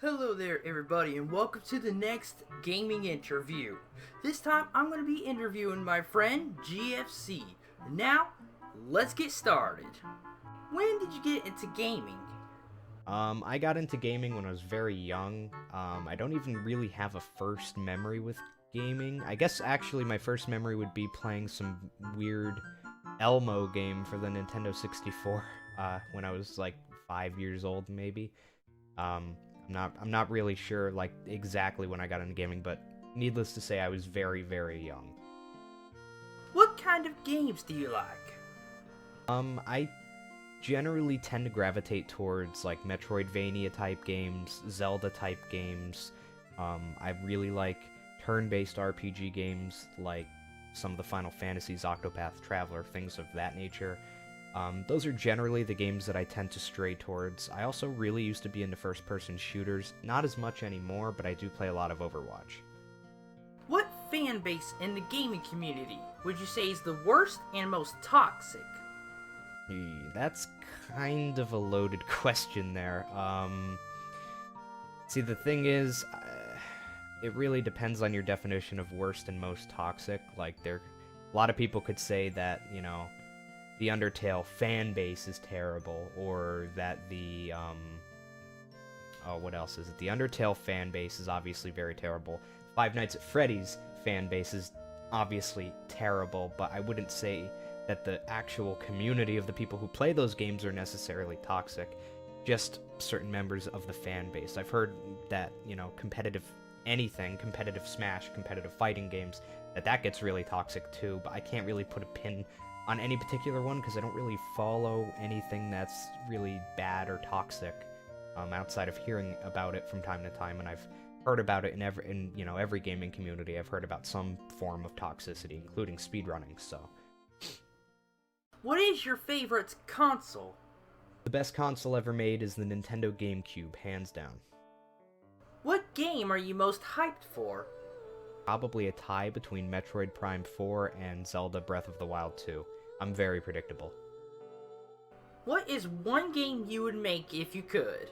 Hello there everybody and welcome to the next gaming interview. This time I'm going to be interviewing my friend GFC. Now, let's get started. When did you get into gaming? I got into gaming when I was very young. I don't even really have a first memory with gaming. I guess actually my first memory would be playing some weird Elmo game for the Nintendo 64 when I was like 5 years old maybe. I'm not really sure like exactly when I got into gaming, but needless to say I was very, very young. What kind of games do you like? I generally tend to gravitate towards like Metroidvania type games, Zelda type games. I really like turn-based RPG games like some of the Final Fantasies, Octopath Traveler, things of that nature. Those are generally the games that I tend to stray towards. I also really used to be into first-person shooters, not as much anymore, but I do play a lot of Overwatch. What fan base in the gaming community would you say is the worst and most toxic? That's kind of a loaded question there. See, the thing is, it really depends on your definition of worst and most toxic. Like, a lot of people could say that, the Undertale fan base is terrible, or that what else is it? The Undertale fan base is obviously very terrible. Five Nights at Freddy's fan base is obviously terrible, but I wouldn't say that the actual community of the people who play those games are necessarily toxic, just certain members of the fan base. I've heard that, competitive Smash, competitive fighting games, that gets really toxic too, but I can't really put a pin on any particular one because I don't really follow anything that's really bad or toxic outside of hearing about it from time to time, and I've heard about it in every gaming community. I've heard about some form of toxicity, including speedrunning, so. What is your favorite console? The best console ever made is the Nintendo GameCube, hands down. What game are you most hyped for? Probably a tie between Metroid Prime 4 and Zelda Breath of the Wild 2. I'm very predictable. What is one game you would make if you could?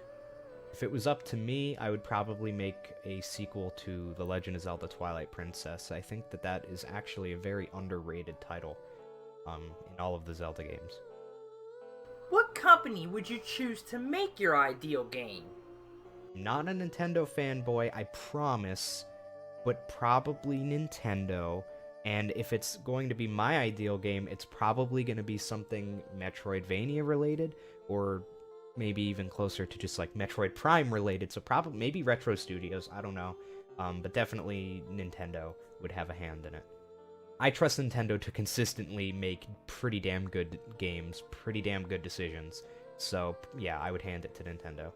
If it was up to me, I would probably make a sequel to The Legend of Zelda Twilight Princess. I think that is actually a very underrated title in all of the Zelda games. What company would you choose to make your ideal game? I'm not a Nintendo fanboy, I promise, but probably Nintendo. And if it's going to be my ideal game, it's probably going to be something Metroidvania related, or maybe even closer to just like Metroid Prime related, so probably maybe Retro Studios, I don't know, but definitely Nintendo would have a hand in it. I trust Nintendo to consistently make pretty damn good games, pretty damn good decisions, so yeah, I would hand it to Nintendo.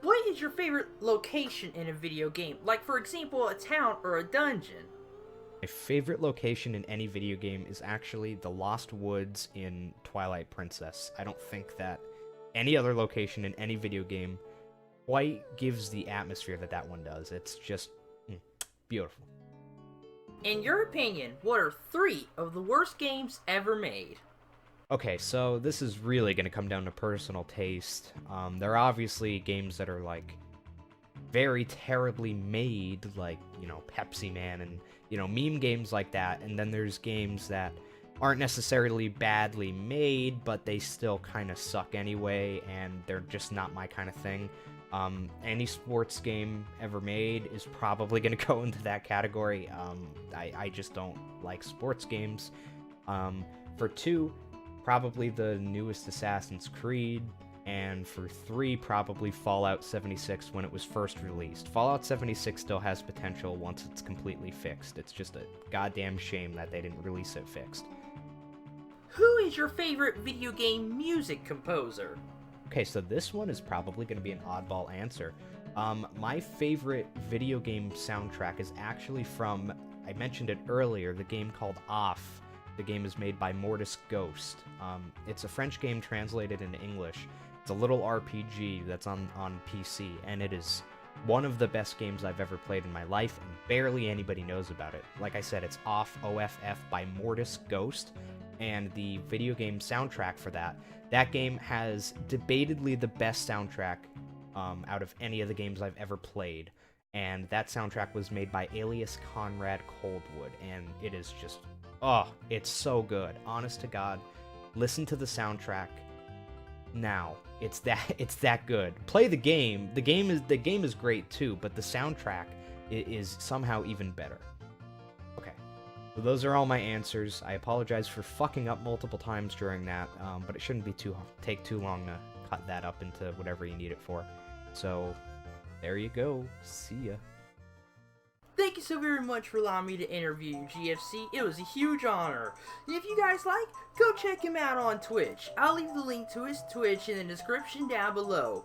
What is your favorite location in a video game? Like, for example, a town or a dungeon? My favorite location in any video game is actually the Lost Woods in Twilight Princess. I don't think that any other location in any video game quite gives the atmosphere that one does. It's just beautiful. In your opinion, what are 3 of the worst games ever made? Okay, so this is really going to come down to personal taste. There are obviously games that are, like, very terribly made, like, Pepsi Man and, meme games like that, and then there's games that aren't necessarily badly made, but they still kind of suck anyway, and they're just not my kind of thing. Any sports game ever made is probably going to go into that category. I just don't like sports games. For 2, probably the newest Assassin's Creed, and for 3, probably Fallout 76 when it was first released. Fallout 76 still has potential once it's completely fixed. It's just a goddamn shame that they didn't release it fixed. Who is your favorite video game music composer? Okay, so this one is probably going to be an oddball answer. My favorite video game soundtrack is actually from, I mentioned it earlier, the game called Off. The game is made by Mortis Ghost. It's a French game translated into English. It's a little RPG that's on PC, and it is one of the best games I've ever played in my life, and barely anybody knows about it. Like I said, it's Off, OFF, by Mortis Ghost, and the video game soundtrack for that game has debatedly the best soundtrack out of any of the games I've ever played. And that soundtrack was made by Alias Conrad Coldwood, and it is just, it's so good. Honest to God, listen to the soundtrack now. It's that good. Play the game. The game is great too, but the soundtrack is somehow even better. Okay, so those are all my answers. I apologize for fucking up multiple times during that, but it shouldn't be take too long to cut that up into whatever you need it for. So there you go. See ya. Thank you so very much for allowing me to interview you, GFC. It was a huge honor. If you guys like, go check him out on Twitch. I'll leave the link to his Twitch in the description down below.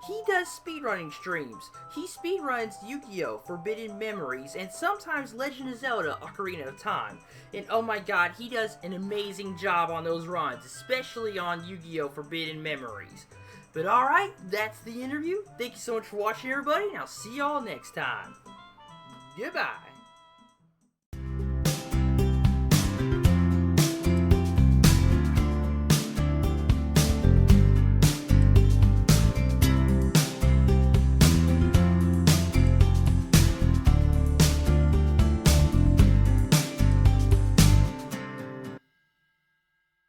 He does speedrunning streams. He speedruns Yu-Gi-Oh! Forbidden Memories and sometimes Legend of Zelda Ocarina of Time. And oh my god, he does an amazing job on those runs, especially on Yu-Gi-Oh! Forbidden Memories. But alright, that's the interview. Thank you so much for watching, everybody, and I'll see y'all next time. Goodbye.